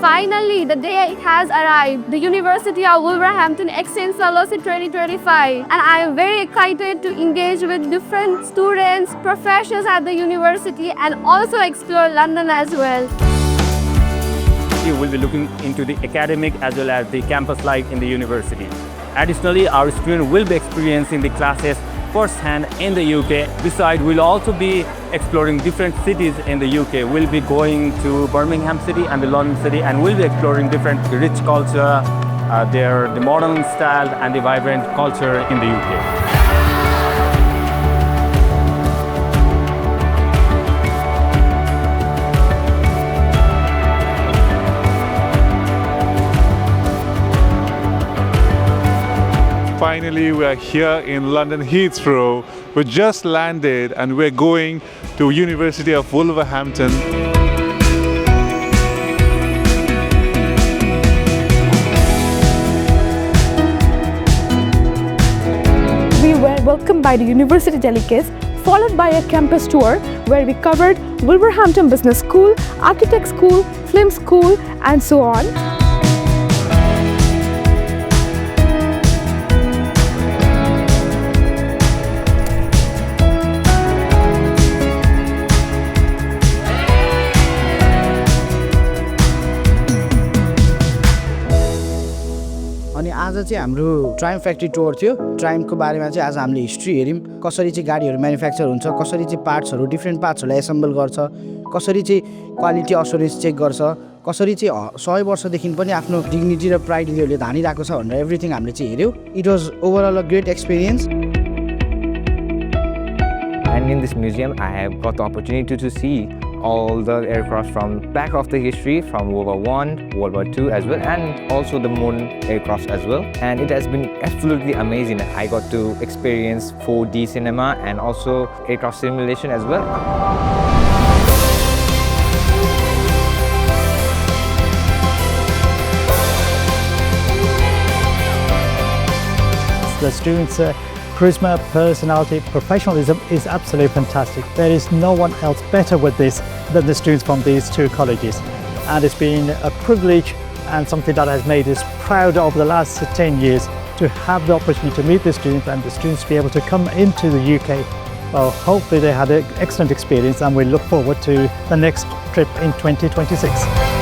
Finally, the day has arrived. The University of Wolverhampton Exchange Fellowship 2025. And I am very excited to engage with different students, professors at the university and also explore London as well. We will be looking into the academic as well as the campus life in the university. Additionally, our students will be experiencing the classes firsthand in the UK. Besides, we'll also be exploring different cities in the UK. We'll be going to Birmingham city and the London city, and we'll be exploring different rich culture, the modern style and the vibrant culture in the UK. Finally, we are here in London Heathrow. We just landed and we're going to University of Wolverhampton. We were welcomed by the university delegates, followed by a campus tour where we covered Wolverhampton Business School, Architect School, Film School, and so on. अनि आज चाहिँ हाम्रो ट्राइम factory टुर थियो। ट्राइमको बारेमा चाहिँ आज हामीले हिस्ट्री हेर्यौं, कसरी चाहिँ गाडीहरू म्यानुफ्याक्चर हुन्छ, कसरी चाहिँ पार्ट्सहरू डिफ्रेन्ट पार्ट्सहरूलाई एसेम्बल गर्छ, कसरी चाहिँ क्वालिटी असुरेन्स चेक गर्छ, कसरी चाहिँ 100 वर्षदेखि पनि आफ्नो डिग्निटी र प्राइड लिएर धानिरहेको छ भनेर एभ्रिथिङ हामीले चाहिँ हेर्यौं। It was overall a great experience. And in this museum, I have got the opportunity to see all the aircraft from back of the history, from World War I, World War II as well, and also the moon aircraft as well. And it has been absolutely amazing. I got to experience 4D cinema and also aircraft simulation as well. The students' charisma, personality, professionalism is absolutely fantastic. There is no one else better with this than the students from these two colleges. And it's been a privilege and something that has made us proud over the last 10 years to have the opportunity to meet the students and the students be able to come into the UK. Well, hopefully they had an excellent experience and we look forward to the next trip in 2026.